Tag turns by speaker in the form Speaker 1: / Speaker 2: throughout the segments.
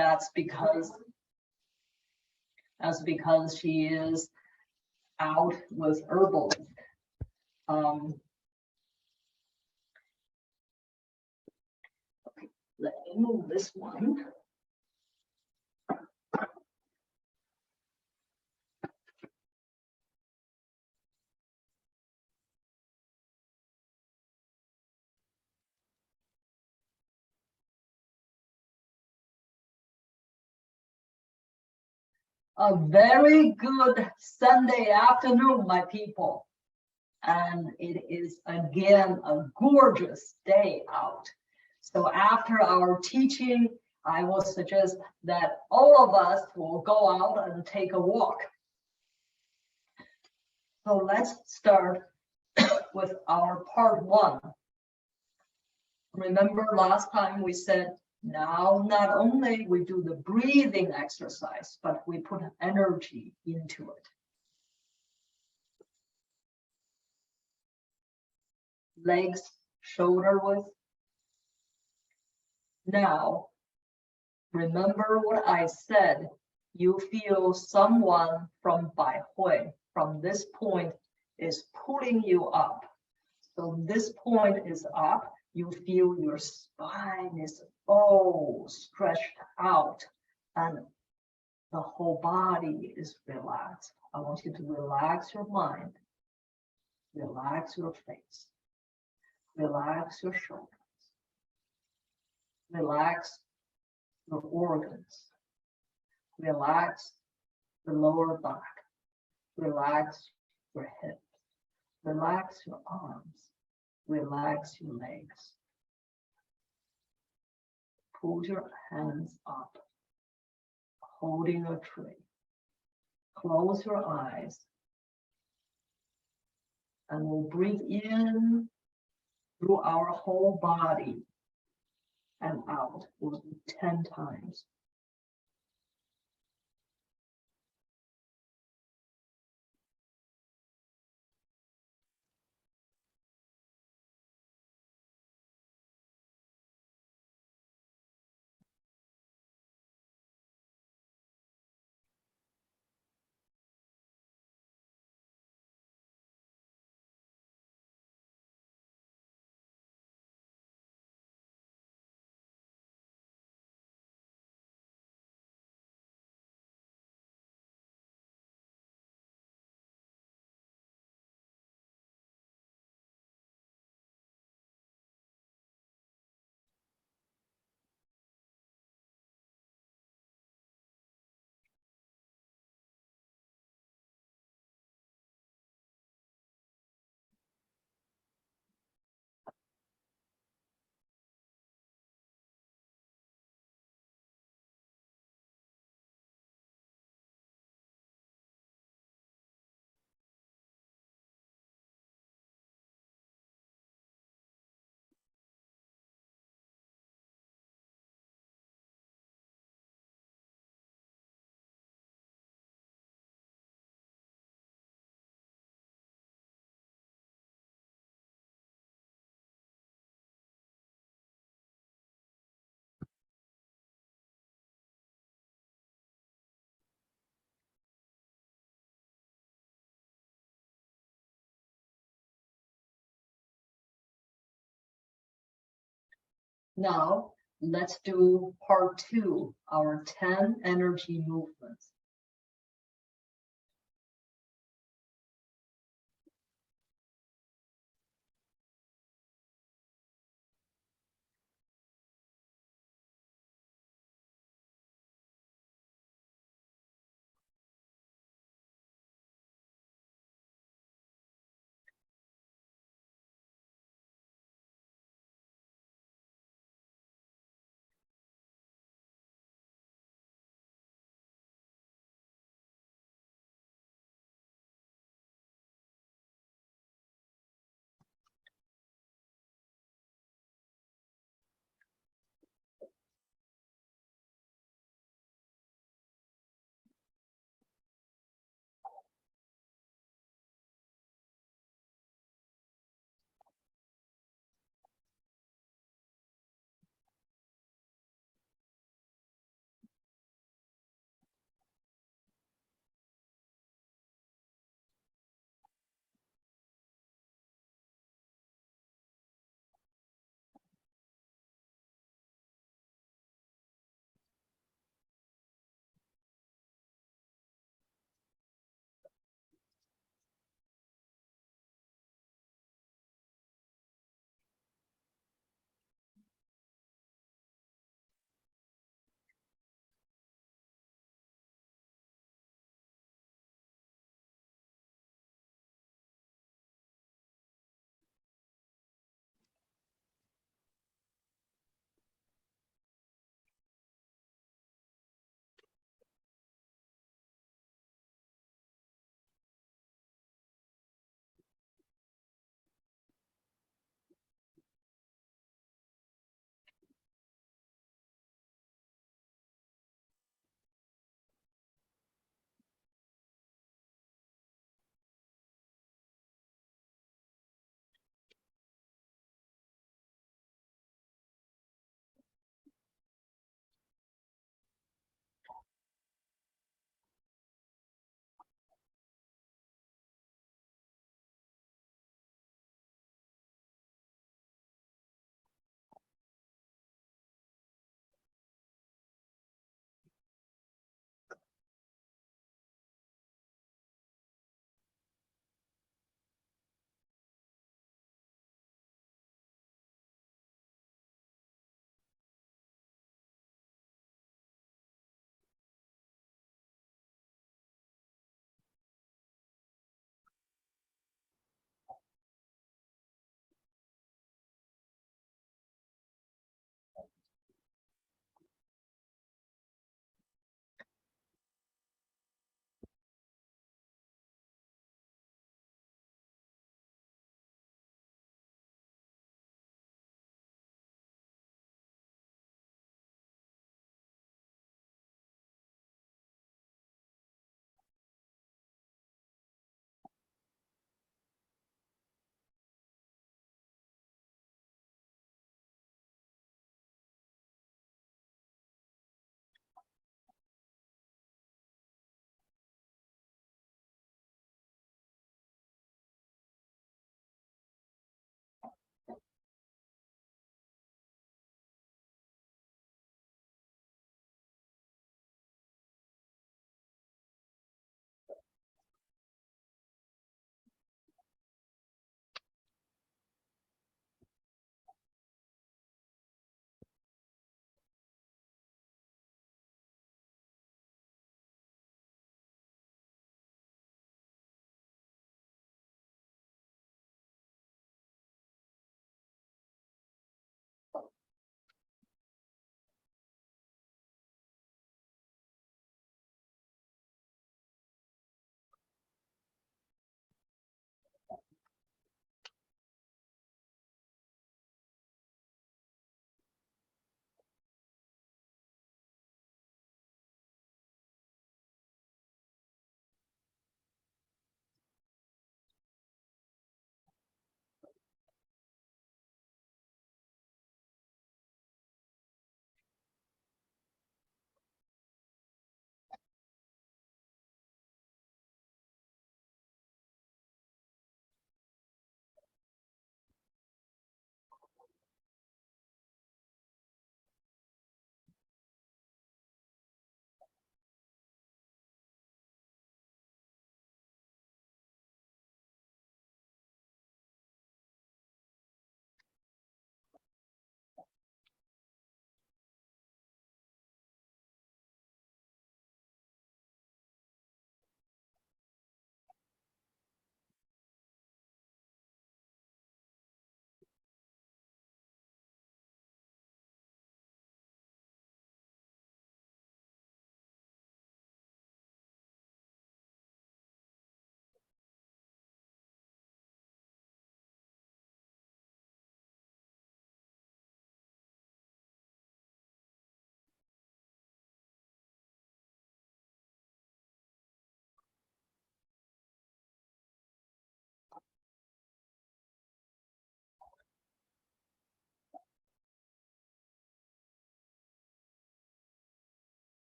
Speaker 1: that's because she is out with herbal. Okay, let me move this one. A very good Sunday afternoon, my people. And it is again a gorgeous day out. So after our teaching, I will suggest that all of us will go out and take a walk. So let's start with our part one. Remember last time we said, now not only we do the breathing exercise, but we put energy into it. Legs shoulder width. Now, remember what I said. You feel someone from Bai Hui, from this point, is pulling you up. So this point is up. You feel your spine is all stretched out and the whole body is relaxed. I want you to relax your mind, relax your face, relax your shoulders, relax your organs, relax the lower back, relax your hips, relax your arms, relax your legs. Put your hands up, holding a tray. Close your eyes, and we'll breathe in through our whole body and out. We'll do 10 times. Now, let's do part two, our 10 energy movements.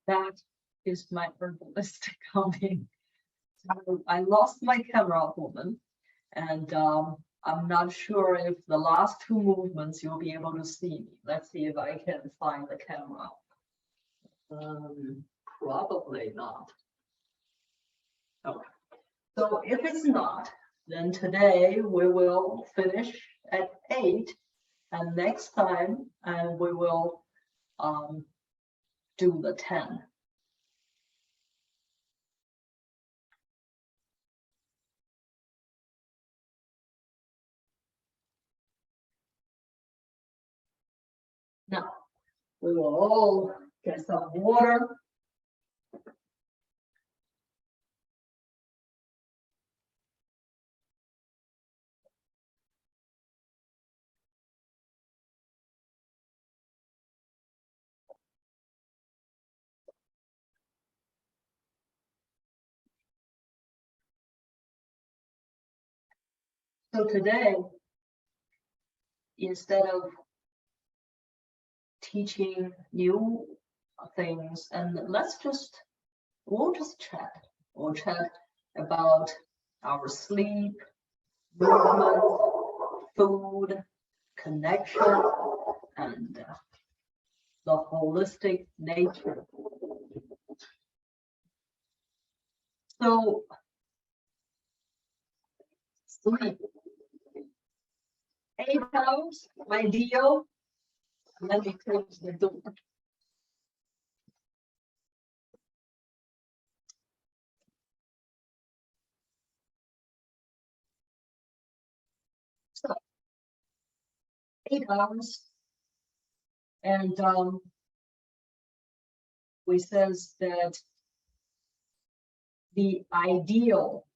Speaker 1: That is my herbalistic coming. So I lost my camera woman, and I'm not sure if the last two movements you'll be able to see me. Let's see if I can find the camera. Probably not. Okay. So if it's not, then today we will finish at 8, and next time we will do the 10. Now we will all get some water. So today, instead of teaching new things, and we'll just chat. We'll chat about our sleep, movement, food, connection, and the holistic nature. So sleep. 8 hours, ideal. Let me close the door. So 8 hours, and we says that the ideal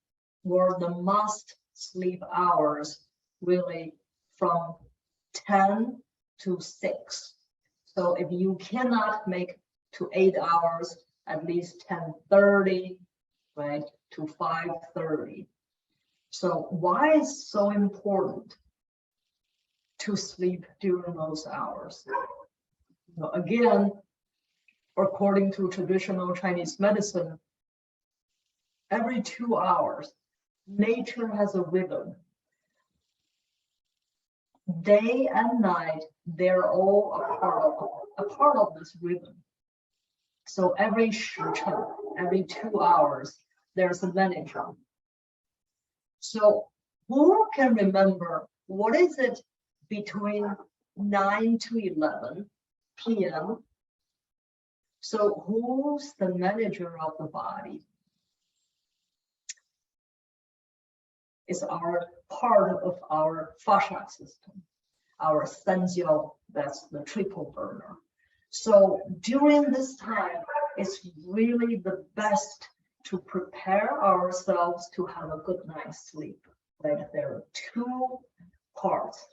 Speaker 1: or the must sleep hours really from 10 to 6. So if you cannot make to 8 hours, at least 10:30, right, to 5:30. So why is so important to sleep during those hours? Well, again, according to traditional Chinese medicine, every 2 hours, nature has a rhythm. Day and night, they're all a part of this rhythm. So every 2 hours, there's a manager. So who can remember what is it between 9 to 11 p.m.? So who's the manager of the body? Is our part of our fascia system, our sensual, that's the triple burner. So during this time, it's really the best to prepare ourselves to have a good night's sleep. Right? There are 2 parts.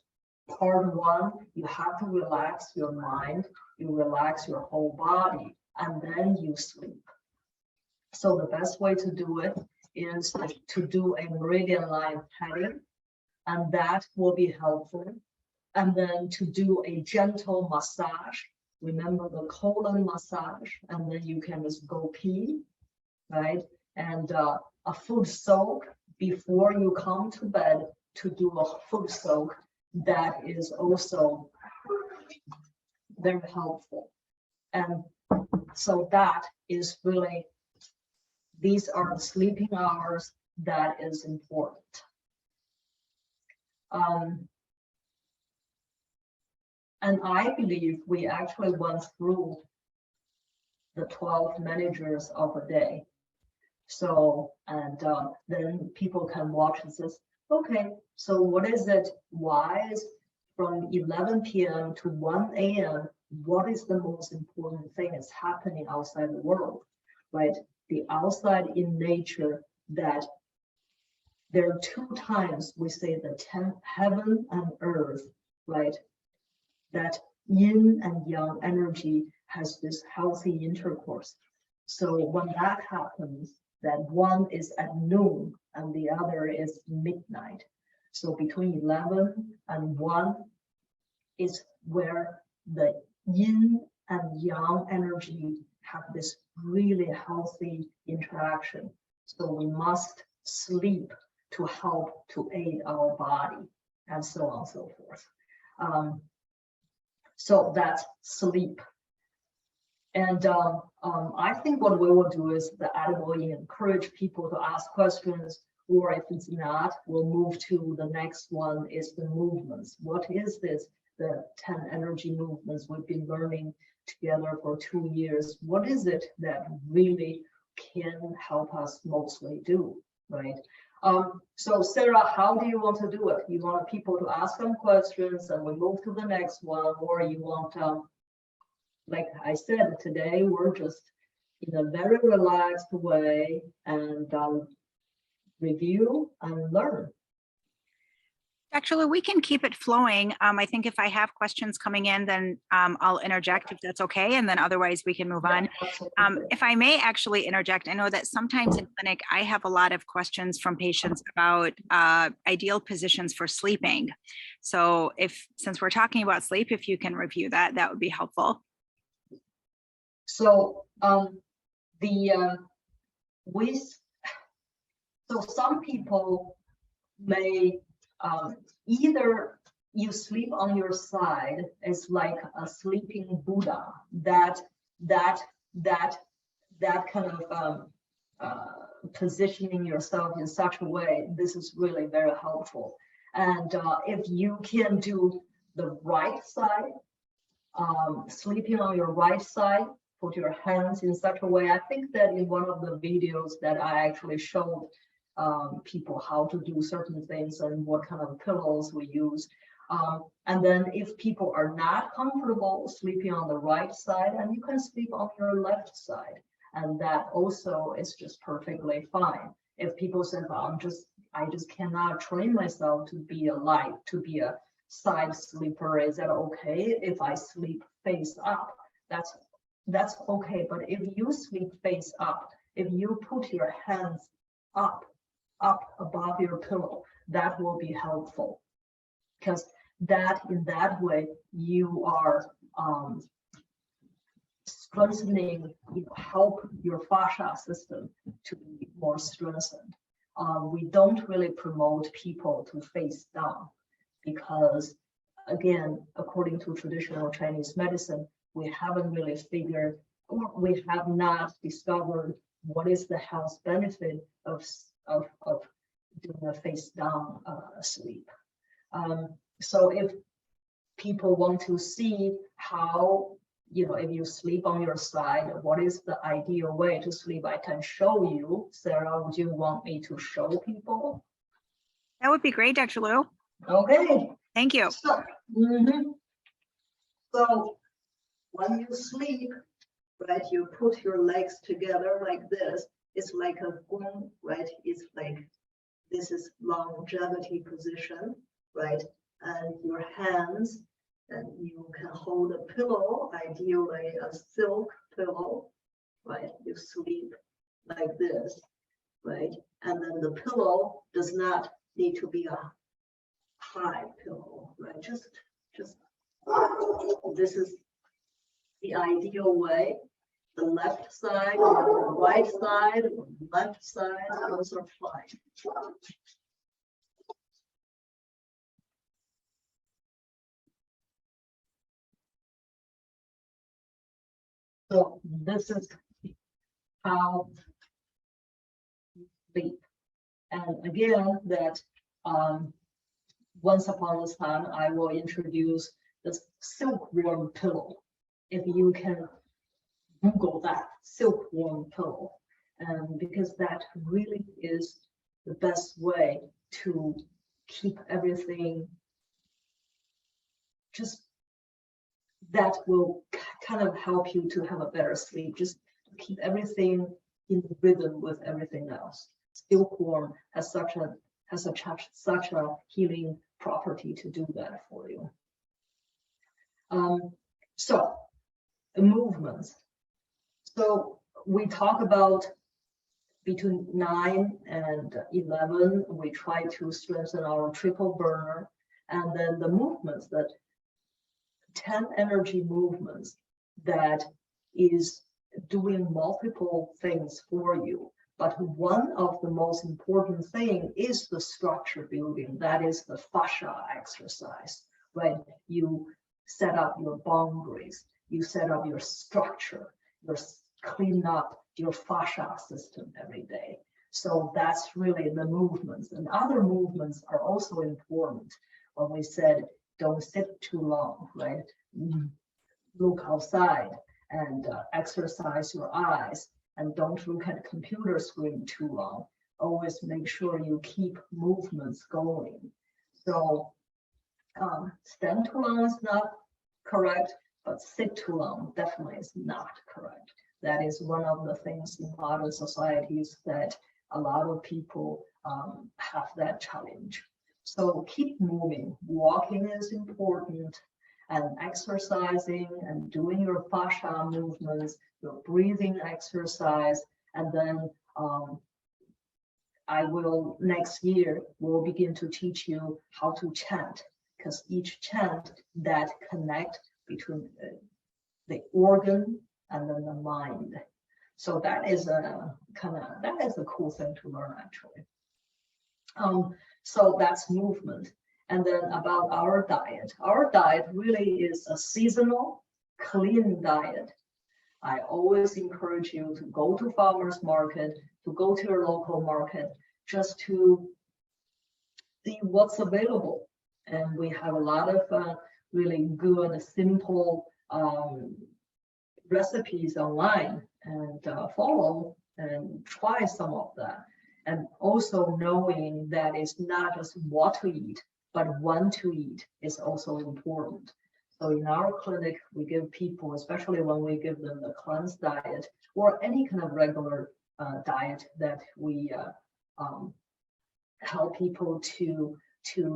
Speaker 1: Part 1, you have to relax your mind, you relax your whole body, and then you sleep. So the best way to do it is to do a meridian line padding, and that will be helpful. And then to do a gentle massage. Remember the colon massage, and then you can just go pee, right? And a foot soak before you come to bed, to do a foot soak, that is also very helpful. And so that is really, these are the sleeping hours that is important. And I believe we actually went through the 12 managers of a day. So, and then people can watch and says, okay, so what is it? Why is from 11 p.m. to 1 a.m., what is the most important thing that's happening outside the world, right? The outside in nature, that there are 2 times we say the 10 heaven and earth, right? That yin and yang energy has this healthy intercourse. So when that happens, that one is at noon and the other is midnight. So between 11 and 1 is where the yin and yang energy have this really healthy interaction. So we must sleep to help to aid our body, and so on and so forth. So that's sleep. And I think what we will do is that I will encourage people to ask questions, or if it's not, we'll move to the next one, is the movements. What is this? The 10 energy movements we've been learning together for 2 years. What is it that really can help us mostly do, right? So Sarah, how do you want to do it? You want people to ask some questions and we move to the next one, or you want, like I said, today we're just in a very relaxed way and review and learn.
Speaker 2: Actually, we can keep it flowing. I think if I have questions coming in, then I'll interject if that's okay. And then otherwise we can move on. If I may actually interject, I know that sometimes in clinic, I have a lot of questions from patients about ideal positions for sleeping. So since we're talking about sleep, if you can review that, that would be helpful.
Speaker 1: So so some people may either you sleep on your side as like a sleeping Buddha, that kind of positioning yourself in such a way, this is really very helpful. And if you can do the right side, sleeping on your right side, put your hands in such a way. I think that in one of the videos that I actually showed people how to do certain things and what kind of pillows we use. And then if people are not comfortable sleeping on the right side, and you can sleep on your left side, and that also is just perfectly fine. If people say, well, I just cannot train myself to be a side sleeper, is that okay if I sleep face up? That's okay. But if you sleep face up, if you put your hands up above your pillow, that will be helpful, because in that way you are strengthening, help your fascia system to be more strengthened. We don't really promote people to face down, because again, according to traditional Chinese medicine, we haven't really figured, or we have not discovered what is the health benefit of doing a face down sleep. So if people want to see how, if you sleep on your side, what is the ideal way to sleep, I can show you. Sarah, would you want me to show people?
Speaker 2: That would be great, Dr. Liu.
Speaker 1: Okay.
Speaker 2: Thank you.
Speaker 1: So, so when you sleep, right, you put your legs together like this. It's like a gong, right? It's like, this is longevity position, right? And your hands, and you can hold a pillow, ideally a silk pillow, right? You sleep like this, right? And then the pillow does not need to be a high pillow, right? Just this is the ideal way. The left side, or the right side, or the left side, those are fine. So this is how you sleep. And again, that once upon a time, I will introduce the silkworm pillow. If you can Google that, silkworm pillow, because that really is the best way to keep everything, just that will kind of help you to have a better sleep, just to keep everything in rhythm with everything else. Silkworm has such a healing property to do that for you. So the movements. So we talk about between 9 and 11, we try to strengthen our triple burner, and then the movements, that 10 energy movements, that is doing multiple things for you. But one of the most important thing is the structure building. That is the fascia exercise, right? You set up your boundaries, you set up your structure, you clean up your fascia system every day. So that's really the movements. And other movements are also important. When we said, don't sit too long, right? Look outside and exercise your eyes, and don't look at the computer screen too long. Always make sure you keep movements going. So stand too long is not correct, but sit too long definitely is not correct. That is one of the things in modern societies that a lot of people have that challenge. So keep moving. Walking is important, and exercising and doing your fascia movements, your breathing exercise, and then I will next year will begin to teach you how to chant, because each chant that connect between the organ and then the mind. So that is a cool thing to learn actually. So that's movement. And then about our diet really is a seasonal, clean diet. I always encourage you to go to farmers market, to go to your local market, just to see what's available. And we have a lot of really good, simple recipes online, and follow and try some of that. And also knowing that it's not just what to eat, but when to eat is also important. So in our clinic, we give people, especially when we give them the cleanse diet or any kind of regular diet, that we help people to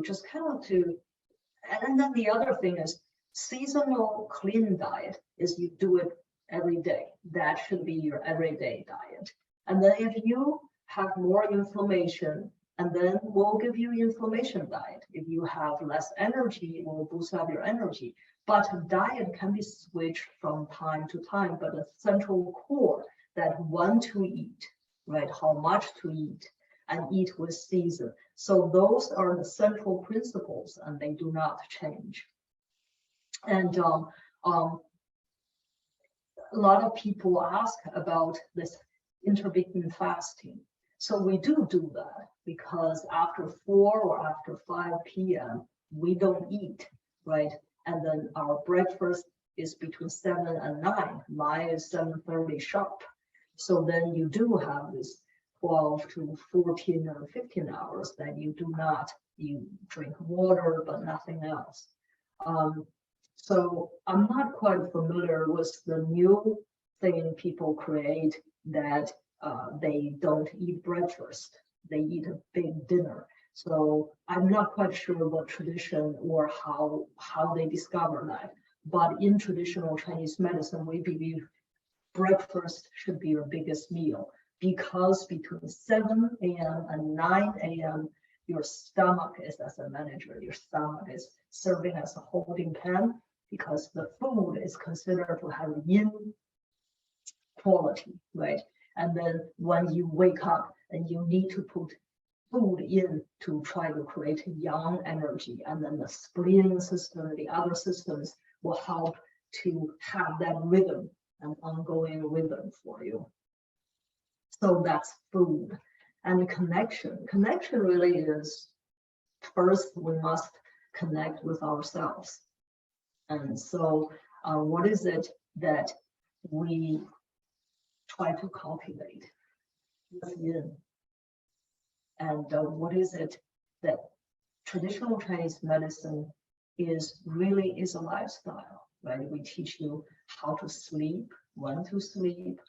Speaker 1: just kind of and then the other thing is seasonal clean diet is you do it every day. That should be your everyday diet. And then if you have more inflammation, and then we'll give you inflammation diet. If you have less energy, we'll boost up your energy. But diet can be switched from time to time, but the central core, that when to eat, right? How much to eat, and eat with season. So those are the central principles, and they do not change. And a lot of people ask about this intermittent fasting. So we do that because after 4 or after 5 p.m., we don't eat, right? And then our breakfast is between 7 and 9. Mine is 7:30 sharp. So then you do have this 12 to 14 or 15 hours that you do not, you drink water, but nothing else. So I'm not quite familiar with the new thing people create that they don't eat breakfast, they eat a big dinner. So I'm not quite sure what tradition or how they discover that. But in traditional Chinese medicine, we believe breakfast should be your biggest meal, because between 7 a.m. and 9 a.m., your stomach is, as a manager, your stomach is serving as a holding pen, because the food is considered to have yin quality, right? And then when you wake up and you need to put food in to try to create yang energy, and then the spleen system, the other systems will help to have that rhythm, an ongoing rhythm for you. So that's food. And connection. Connection really is, first we must connect with ourselves. And so what is it that we try to cultivate within? And what is it that traditional Chinese medicine is a lifestyle, right? We teach you how to sleep, when to sleep,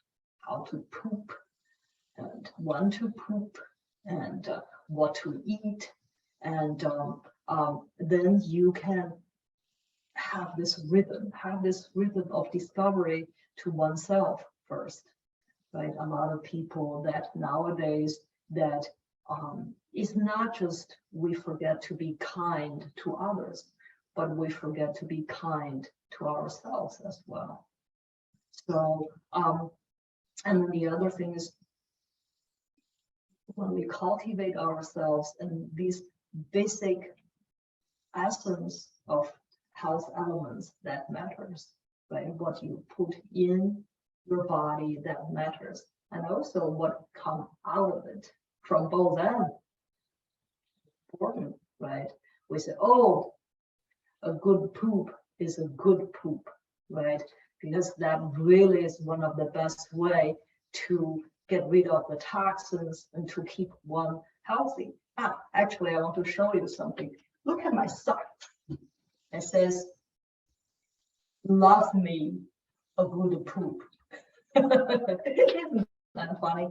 Speaker 1: how to poop, and when to poop, and what to eat. And then you can have this rhythm of discovery to oneself first, right? A lot of people that nowadays that it's not just we forget to be kind to others, but we forget to be kind to ourselves as well. So And the other thing is, when we cultivate ourselves and these basic essence of health elements, that matters, right? What you put in your body, that matters. And also what comes out of it from both ends, important, right? We say, oh, a good poop is a good poop, right? Because that really is one of the best way to get rid of the toxins and to keep one healthy. Actually, I want to show you something. Look at my sock. It says, love me a good poop. Isn't that funny?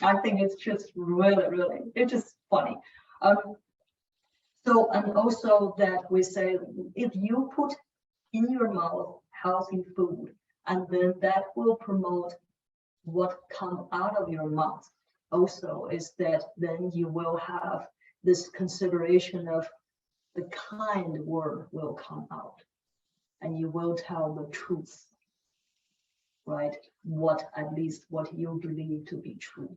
Speaker 1: I think it's just really, it's just funny. So, and also that we say, if you put in your mouth healthy food, and then that will promote what comes out of your mouth. Also is that then you will have this consideration of the kind word will come out, and you will tell the truth, right? What, at least what you believe to be true.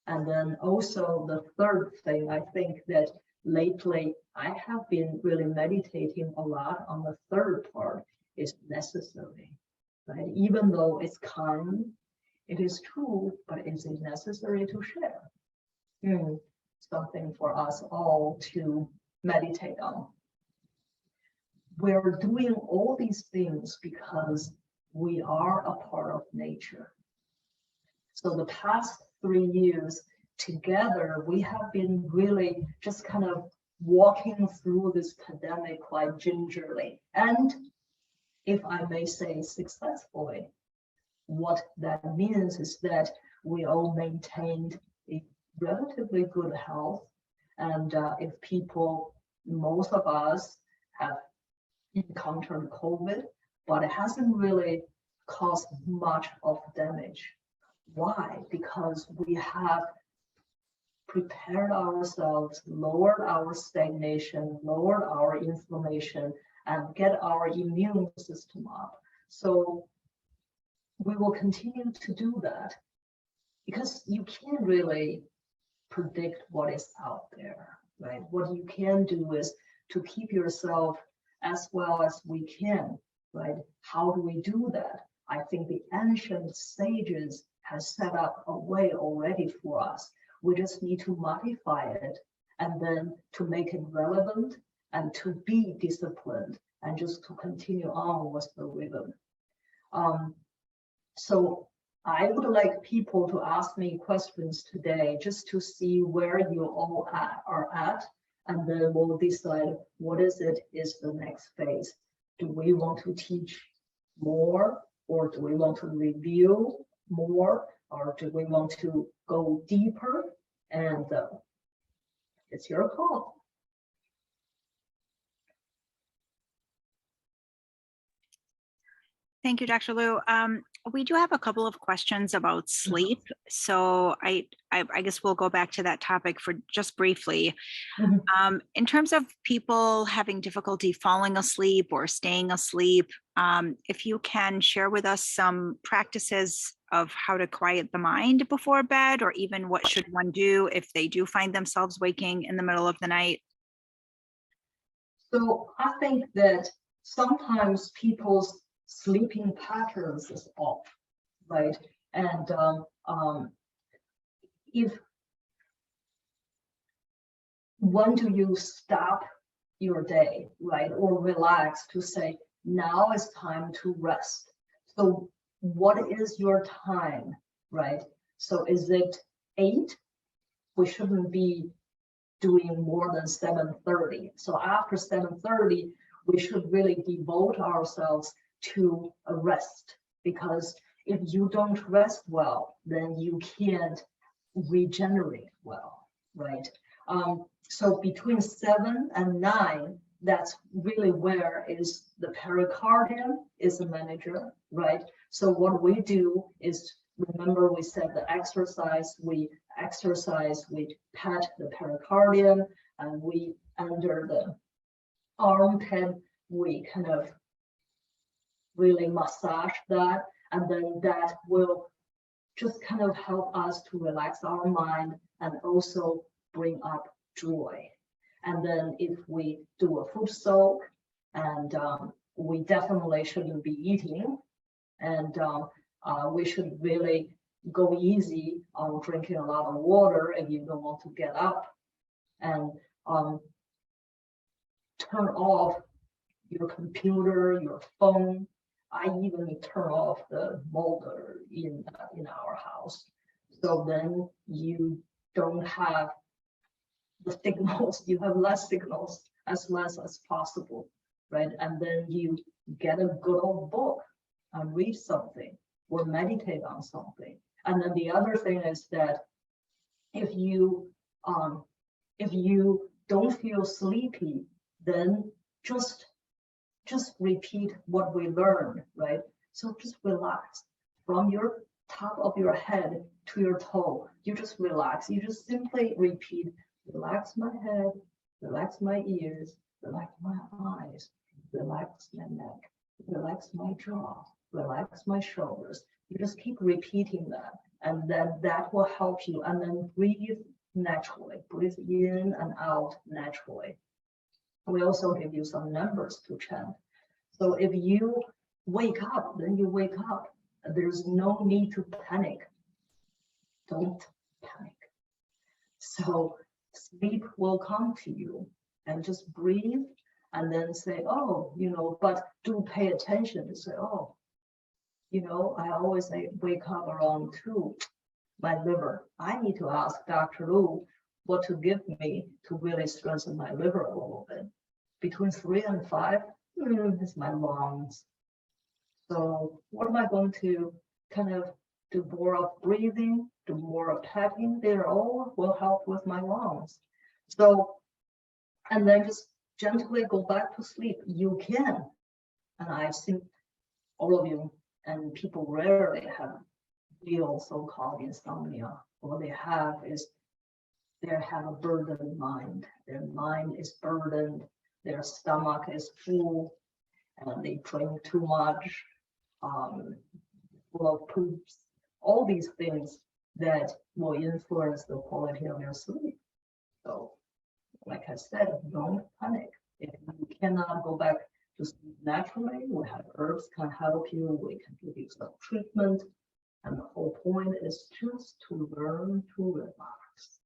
Speaker 1: And then also the third thing, I think that lately I have been really meditating a lot on the third part, is necessary, right? Even though it's kind, it is true, but is it necessary to share? Something for us all to meditate on. We're doing all these things because we are a part of nature. So the past 3 years together, we have been really just kind of walking through this pandemic quite gingerly, and if I may say successfully. What that means is that we all maintained a relatively good health, and if people, most of us have encountered COVID, but it hasn't really caused much of damage. Why? Because we have prepared ourselves, lowered our stagnation, lowered our inflammation, and get our immune system up. So we will continue to do that, because you can't really predict what is out there, right? What you can do is to keep yourself as well as we can, right? How do we do that? I think the ancient sages has set up a way already for us. We just need to modify it, and then to make it relevant, and to be disciplined, and just to continue on with the rhythm. So I would like people to ask me questions today, just to see where you all are at, and then we'll decide what is the next phase. Do we want to teach more, or do we want to review more, or do we want to go deeper? And it's your call.
Speaker 2: Thank you, Dr. Liu. We do have a couple of questions about sleep. So I guess we'll go back to that topic for just briefly. In terms of people having difficulty falling asleep or staying asleep, if you can share with us some practices of how to quiet the mind before bed, or even what should one do if they do find themselves waking in the middle of the night?
Speaker 1: So I think that sometimes people's sleeping patterns is off, right? And when do you stop your day, right? Or relax to say, now it's time to rest. So what is your time, right? So is it 8? We shouldn't be doing more than 7:30. So after 7:30, we should really devote ourselves to a rest, because if you don't rest well, then you can't regenerate well, right? So between 7 and 9, that's really where is the pericardium is the manager, right? So what we do is, remember we said the exercise, we pat the pericardium, and we, under the armpit, we kind of really massage that, and then that will just kind of help us to relax our mind and also bring up joy. And then if we do a food soak, and we definitely shouldn't be eating, and we should really go easy on drinking a lot of water if you don't want to get up, and turn off your computer, your phone. I even turn off the motor in our house. So then you don't have the signals, you have less signals, as less as possible, right? And then you get a good old book and read something or meditate on something. And then the other thing is that if you don't feel sleepy, then just repeat what we learned, right? So just relax from your top of your head to your toe. You just relax. You just simply repeat, relax my head, relax my ears, relax my eyes, relax my neck, relax my jaw, relax my shoulders. You just keep repeating that, and then that will help you. And then breathe naturally, breathe in and out naturally. We also give you some numbers to chant. So if you wake up, then you wake up. There's no need to panic. Don't panic. So sleep will come to you, and just breathe and then say, oh, but do pay attention to say, oh, I always wake up around 2, my liver. I need to ask Dr. Lu what to give me to really strengthen my liver a little bit. Between 3 and 5, it's my lungs. So what am I going to kind of do more of breathing, do more of tapping? They all will help with my lungs. So, and then just gently go back to sleep. You can. And I've seen all of you, and people rarely have real so-called insomnia. All they have is they have a burdened mind. Their mind is burdened. Their stomach is full, and they drink too much, full of poops, all these things that will influence the quality of your sleep. So, like I said, don't panic. If you cannot go back to sleep naturally, we have herbs can help you. We can give you some treatment. And the whole point is just to learn to relax.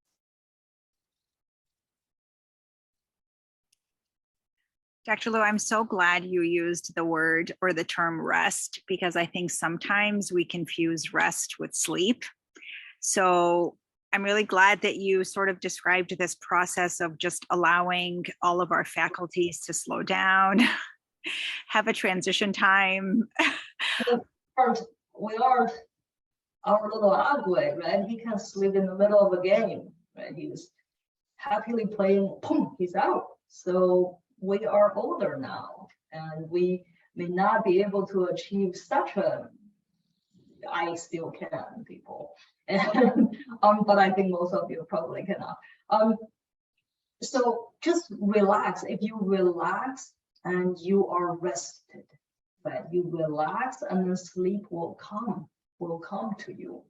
Speaker 2: Dr. Lu, I'm so glad you used the word or the term rest, because I think sometimes we confuse rest with sleep. So I'm really glad that you sort of described this process of just allowing all of our faculties to slow down, have a transition time.
Speaker 1: We aren't our little Agwe, right? He can sleep in the middle of a game, right? He's happily playing, boom, he's out. So we are older now, and we may not be able to achieve such a, I still can, people. And, but I think most of you probably cannot. So just relax. If you relax and you are rested, right? You relax and then sleep will come to you.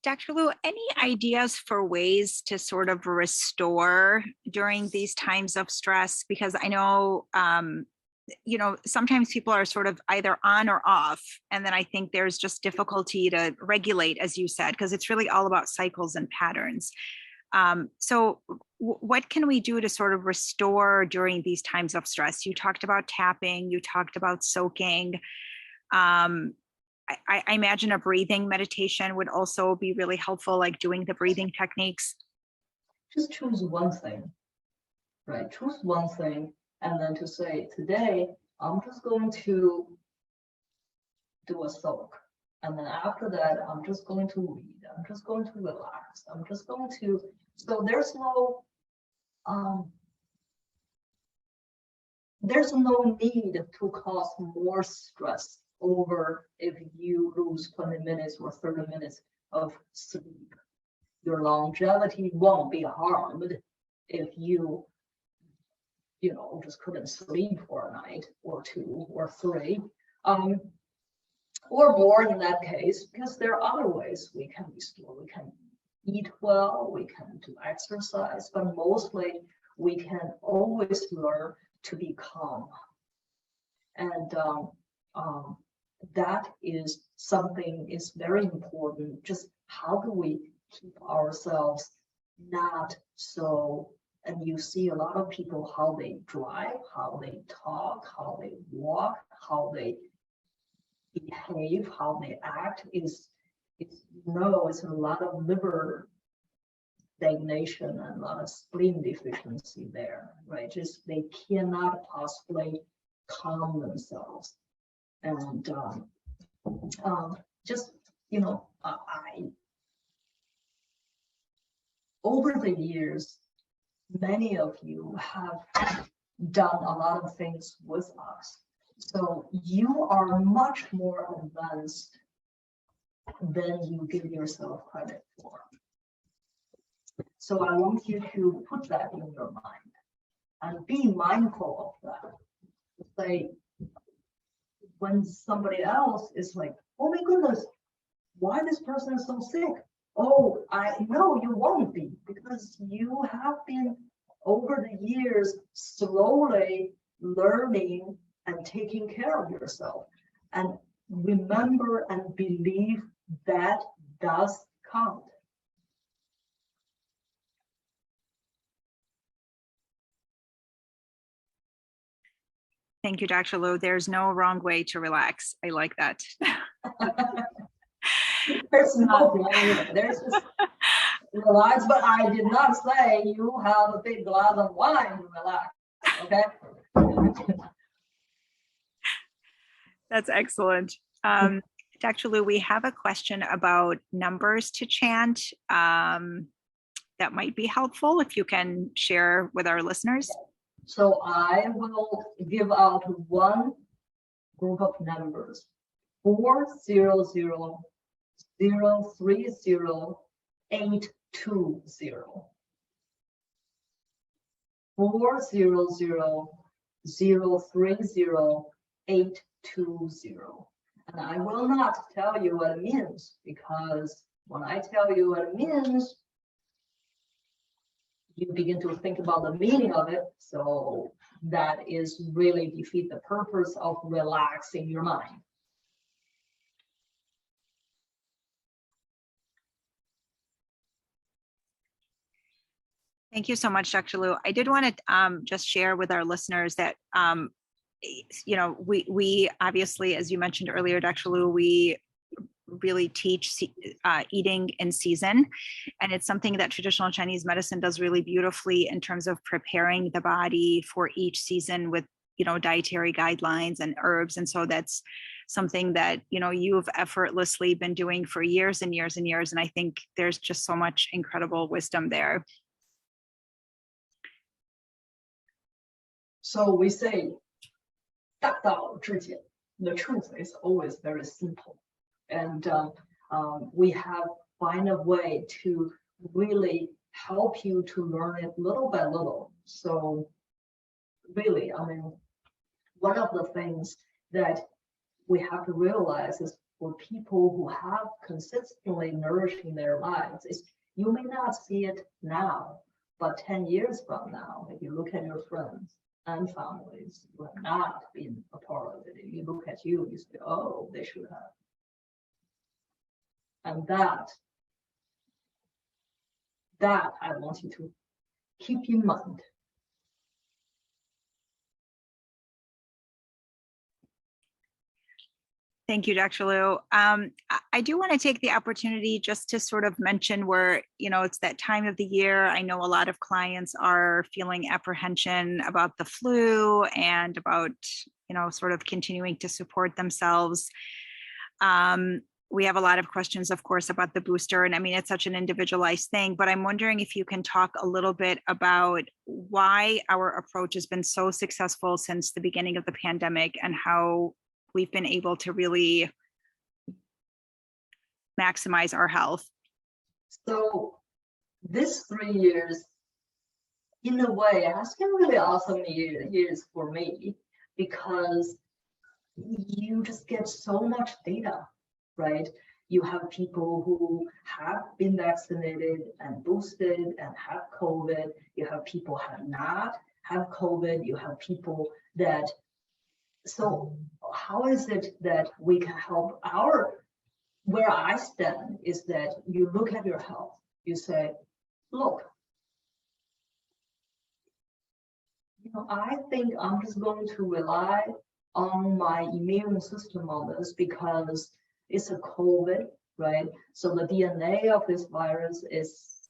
Speaker 2: Dr. Lu, any ideas for ways to sort of restore during these times of stress? Because I know, sometimes people are sort of either on or off. And then I think there's just difficulty to regulate, as you said, because it's really all about cycles and patterns. So what can we do to sort of restore during these times of stress? You talked about tapping, you talked about soaking. I imagine a breathing meditation would also be really helpful, like doing the breathing techniques.
Speaker 1: Just choose one thing, right? Choose one thing, and then to say, today, I'm just going to do a soak. And then after that, I'm just going to read. I'm just going to relax. I'm just going to, so there's no need to cause more stress over if you lose 20 minutes or 30 minutes of sleep. Your longevity won't be harmed if you just couldn't sleep for a night or 2 or 3. or more in that case, because there are other ways we can restore. We can eat well, we can do exercise, but mostly we can always learn to be calm. And that is something is very important. Just how do we keep ourselves not so, and you see a lot of people, how they drive, how they talk, how they walk, how they behave, how they act is, it's a lot of liver stagnation and a lot of spleen deficiency there, right? Just they cannot possibly calm themselves. And just, over the years, many of you have done a lot of things with us. So you are much more advanced than you give yourself credit for. So I want you to put that in your mind and be mindful of that. Say, when somebody else is like, oh my goodness, why this person is so sick? Oh, I know you won't be, because you have been over the years slowly learning and taking care of yourself. And remember and believe that does count.
Speaker 2: Thank you, Dr. Liu. There's no wrong way to relax. I like that.
Speaker 1: There's no wrong way. There's just relax, but I did not say you have a big glass of wine to relax, okay?
Speaker 2: That's excellent. Dr. Liu, we have a question about numbers to chant that might be helpful if you can share with our listeners.
Speaker 1: So I will give out one group of numbers: 400-030-820. 400-030-820. And I will not tell you what it means, because when I tell you what it means, you begin to think about the meaning of it. So that is really defeat the purpose of relaxing your mind.
Speaker 2: Thank you so much, Dr. Liu. I did want to just share with our listeners that, we obviously, as you mentioned earlier, Dr. Liu, we really teach eating in season. And it's something that traditional Chinese medicine does really beautifully in terms of preparing the body for each season with, dietary guidelines and herbs. And so that's something that, you've effortlessly been doing for years and years and years. And I think there's just so much incredible wisdom there.
Speaker 1: So we say, 大道至简. The truth is always very simple. And we have find a way to really help you to learn it little by little. So really, one of the things that we have to realize is for people who have consistently nourishing their lives is you may not see it now, but 10 years from now, if you look at your friends and families who have not been a part of it, if you look at you, you say, oh, they should have. And that I want you to keep in mind.
Speaker 2: Thank you, Dr. Liu. I do want to take the opportunity just to sort of mention where, it's that time of the year. I know a lot of clients are feeling apprehension about the flu and about, sort of continuing to support themselves. We have a lot of questions, of course, about the booster. And it's such an individualized thing, but I'm wondering if you can talk a little bit about why our approach has been so successful since the beginning of the pandemic and how we've been able to really maximize our health.
Speaker 1: So this 3 years, in a way, has been really awesome years for me, because you just get so much data, right? You have people who have been vaccinated and boosted and have COVID. You have people who have not have COVID. You have people that, so how is it that we can help where I stand is that you look at your health, you say, look, I think I'm just going to rely on my immune system on this because it's a COVID, right? So the DNA of this virus is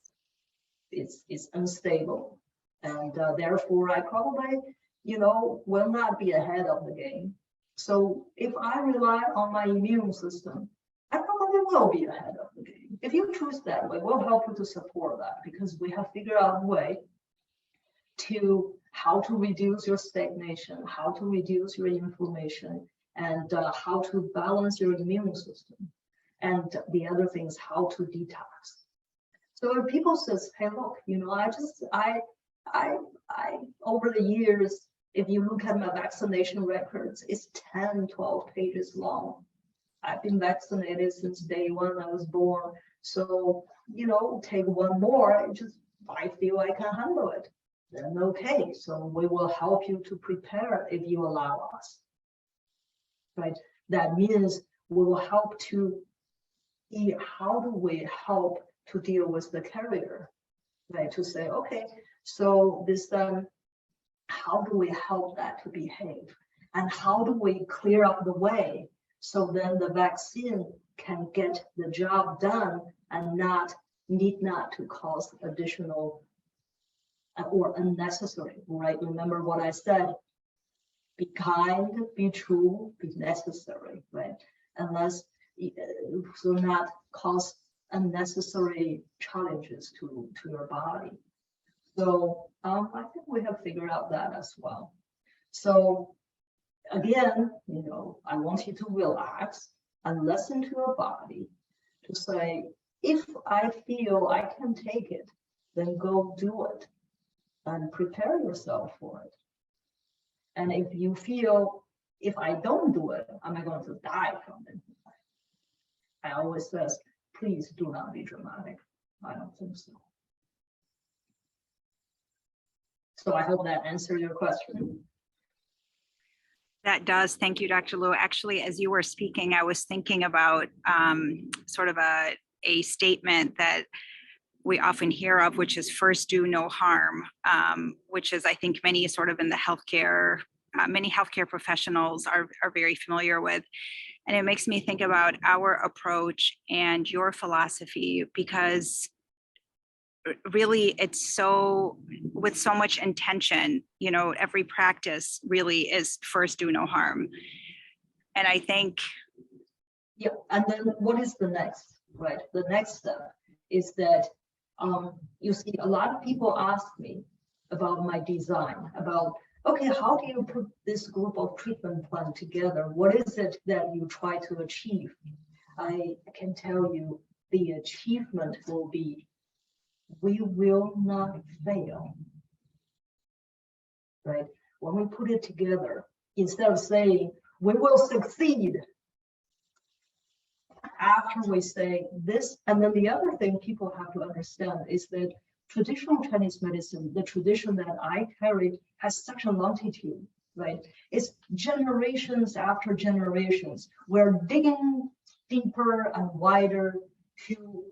Speaker 1: unstable, and therefore I probably, will not be ahead of the game. So if I rely on my immune system, I probably will be ahead of the game. If you choose that way, we'll help you to support that because we have figured out a way to how to reduce your stagnation, how to reduce your inflammation, and how to balance your immune system. And the other thing is how to detox. So if people says, hey, look, I over the years, if you look at my vaccination records, it's 10, 12 pages long. I've been vaccinated since day one I was born. So, take one more, I feel I can handle it. Then okay, so we will help you to prepare if you allow us, right? That means we will help to see how do we help to deal with the carrier, right? To say, okay, so this how do we help that to behave? And how do we clear up the way so then the vaccine can get the job done and need not to cause additional or unnecessary, right? Remember what I said, be kind, be true, be necessary, right? Unless, so not cause unnecessary challenges to your body. So I think we have figured out that as well. So again, I want you to relax and listen to your body to say, if I feel I can take it, then go do it and prepare yourself for it. And if you feel, if I don't do it, am I going to die from it? I always says, please do not be dramatic. I don't think so. So I hope that answered your question.
Speaker 2: That does. Thank you, Dr. Liu. Actually, as you were speaking, I was thinking about sort of a statement that we often hear of, which is first do no harm, which is, I think, many sort of in the healthcare, many healthcare professionals are very familiar with. And it makes me think about our approach and your philosophy, because really it's so, with so much intention, every practice really is first do no harm. And I think.
Speaker 1: Yeah, and then what is the next, right? The next step is that you see, a lot of people ask me about my design, about, okay, how do you put this group of treatment plan together? What is it that you try to achieve? I can tell you the achievement will be, we will not fail, right? When we put it together, instead of saying, we will succeed, after we say this, and then the other thing people have to understand is that traditional Chinese medicine, the tradition that I carry, has such a longitude, right? It's generations after generations. We're digging deeper and wider to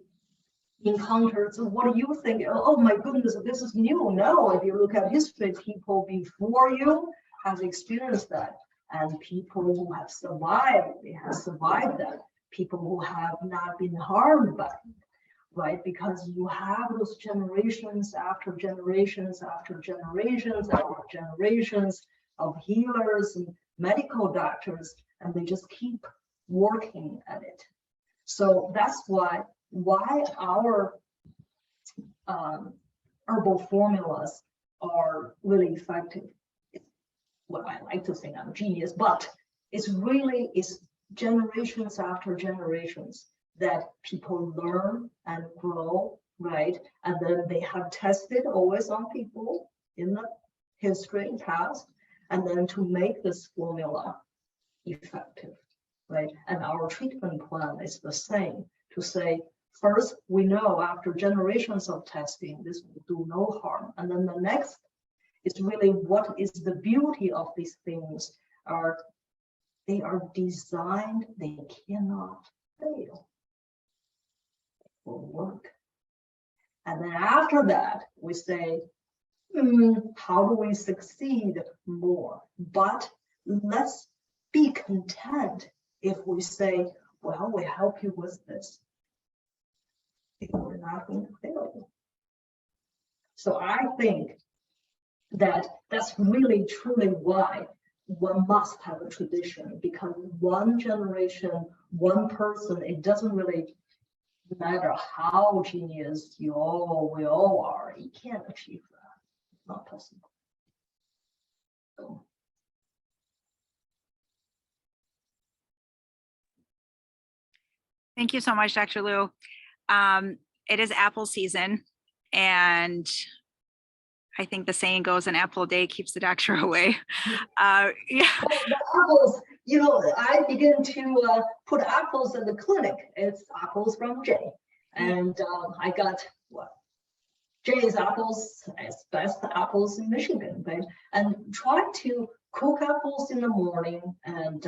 Speaker 1: encounter. So what do you think? Oh my goodness, this is new. No, if you look at history, people before you have experienced that, and people who have survived, they have survived that. People who have not been harmed by it, right? Because you have those generations after generations after generations after generations of healers and medical doctors, and they just keep working at it. So that's why our herbal formulas are really effective. Well, I like to think I'm a genius, but it's generations after generations that people learn and grow, right? And then they have tested always on people in the history past, and then to make this formula effective, right? And our treatment plan is the same, to say, first, we know after generations of testing, this will do no harm. And then the next is really, what is the beauty of these things? They are designed, they cannot fail. It will work. And then after that, we say, how do we succeed more? But let's be content if we say, well, we help you with this. We're not going to fail you. So I think that that's really truly why one must have a tradition, because one generation, one person, it doesn't really matter how genius we all are, you can't achieve that. It's not possible. So.
Speaker 2: Thank you so much, Dr. Liu. It is apple season, and I think the saying goes, an apple a day keeps the doctor away. Yeah.
Speaker 1: Well, the apples, I begin to put apples in the clinic. It's apples from Jay. And I got Jay's apples, as best apples in Michigan, right? And try to cook apples in the morning and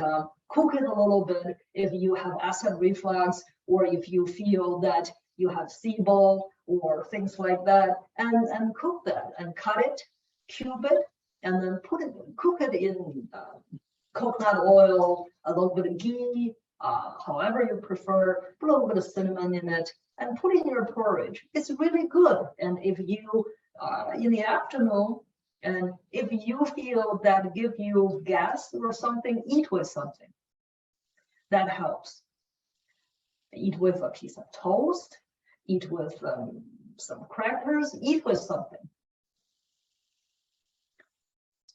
Speaker 1: cook it a little bit if you have acid reflux, or if you feel that you have SIBO or things like that, and cook that and cut it, cube it, and then cook it in coconut oil, a little bit of ghee, however you prefer, put a little bit of cinnamon in it, and put it in your porridge. It's really good. And if you, in the afternoon, and if you feel that give you gas or something, eat with something. That helps. Eat with a piece of toast, eat with some crackers, eat with something.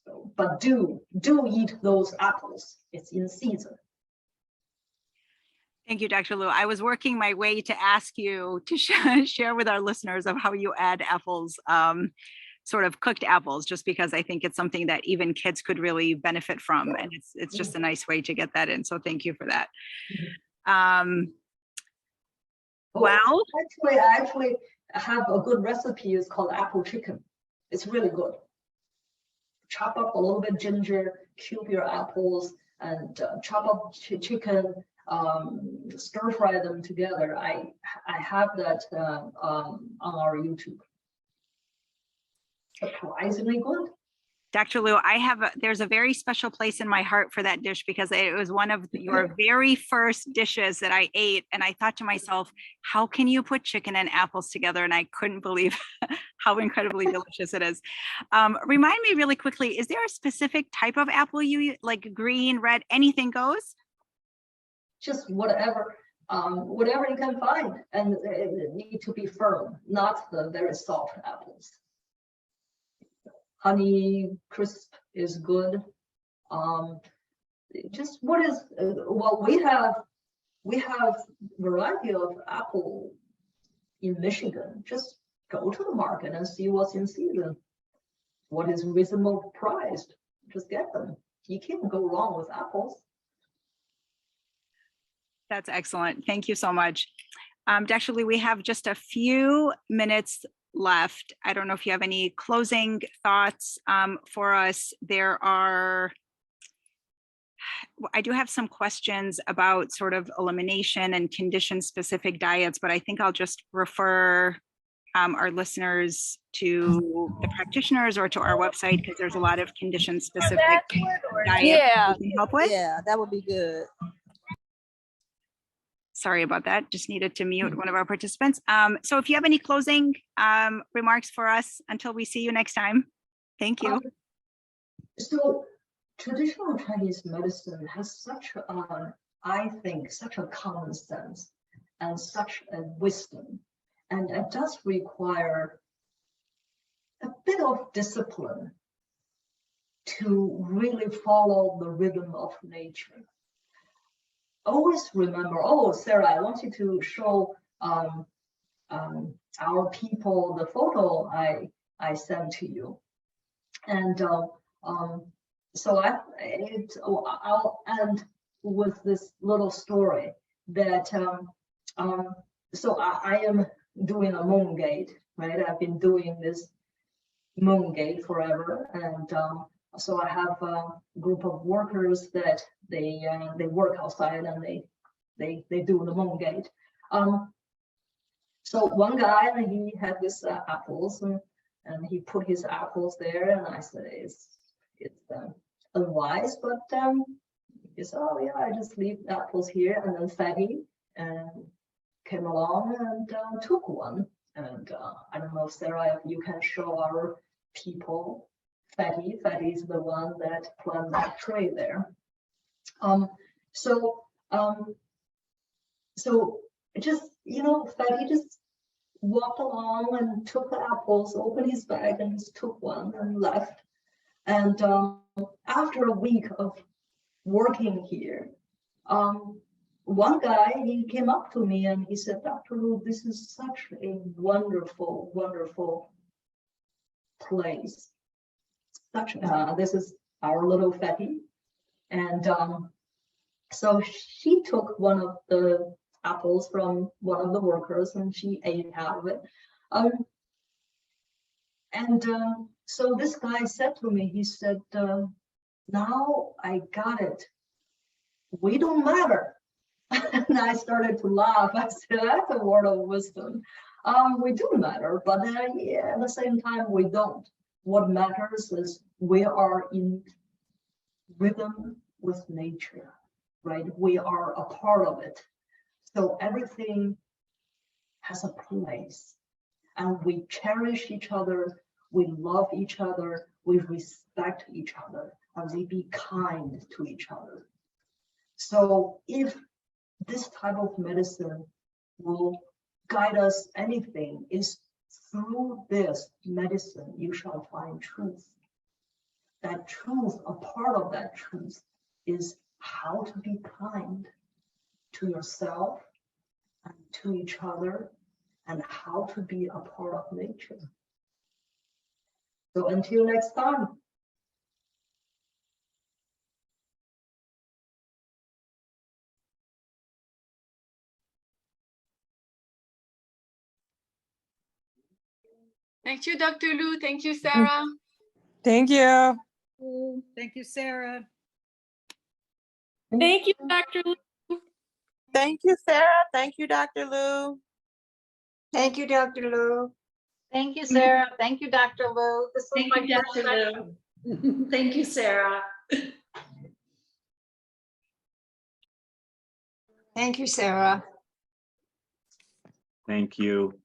Speaker 1: So, but do eat those apples. It's in season.
Speaker 2: Thank you, Dr. Liu. I was working my way to ask you to share with our listeners of how you add apples, sort of cooked apples, just because I think it's something that even kids could really benefit from. And it's just a nice way to get that in. So thank you for that. Well,
Speaker 1: I actually have a good recipe. It's called apple chicken. It's really good. Chop up a little bit ginger, cube your apples, and chop up chicken, stir fry them together. I have that on our YouTube. Surprisingly good.
Speaker 2: Dr. Liu, there's a very special place in my heart for that dish, because it was one of your very first dishes that I ate. And I thought to myself, how can you put chicken and apples together? And I couldn't believe how incredibly delicious it is. Remind me really quickly, is there a specific type of apple you eat, like green, red, anything goes?
Speaker 1: Just whatever you can find. And it need to be firm, not the very soft apples. Honey crisp is good. Just what is well, we have variety of apple in Michigan. Just go to the market and see what's in season, what is reasonable priced. Just get them. You can't go wrong with apples.
Speaker 2: That's excellent. Thank you so much. Dr. Liu, we have just a few minutes left. I don't know if you have any closing thoughts for us. I do have some questions about sort of elimination and condition specific diets, but I think I'll just refer our listeners to the practitioners or to our website, because there's a lot of condition specific diets we can help with.
Speaker 3: Yeah, that would be good.
Speaker 2: Sorry about that. Just needed to mute one of our participants. So if you have any closing remarks for us until we see you next time, thank you.
Speaker 1: So traditional Chinese medicine has such I think, such a common sense and such a wisdom. And it does require a bit of discipline to really follow the rhythm of nature. Always remember, Sarah, I want you to show our people the photo I sent to you. And so I'll end with this little story that so I am doing a moon gate, right? I've been doing this moon gate forever, and so I have a group of workers that they work outside and they do the moon gate. So one guy, he had this apples and he put his apples there, and I said it's unwise, but he said, oh yeah, I just leave the apples here. And then Fatty came along and took one. And I don't know, Sarah, if you can show our people Fatty. Fatty is the one that planted that tree there. So just, you know, Fatty just walked along and took the apples, opened his bag and just took one and left. And after a week of working here, one guy, he came up to me and he said, Dr. Lu, this is such a wonderful, wonderful place. This is our little Fatty. And so she took one of the apples from one of the workers and she ate out of it. So this guy said to me, he said, now I got it. We don't matter. And I started to laugh. I said, that's a word of wisdom. We do matter, but yeah, at the same time, we don't. What matters is we are in rhythm with nature, right? We are a part of it. So everything has a place, and we cherish each other, we love each other, we respect each other, and we be kind to each other. So if this type of medicine will guide us anything, is through this medicine you shall find truth. That truth, a part of that truth, is how to be kind to yourself and to each other, and how to be a part of nature. So until next time.
Speaker 3: Thank you, Dr. Lu. Thank you, Sarah.
Speaker 4: Thank you.
Speaker 5: Thank you, Sarah.
Speaker 3: Thank you, Dr. Lu.
Speaker 4: Thank you, Sarah. Thank you, Dr. Lu.
Speaker 6: Thank you, Dr. Lu.
Speaker 5: Thank you, Sarah. Thank you, Dr. Lu. This was
Speaker 3: Thank
Speaker 5: my
Speaker 3: you,
Speaker 5: first
Speaker 3: Dr.
Speaker 5: session.
Speaker 3: Lu. Thank you, Sarah.
Speaker 6: Thank you, Sarah.
Speaker 7: Thank you.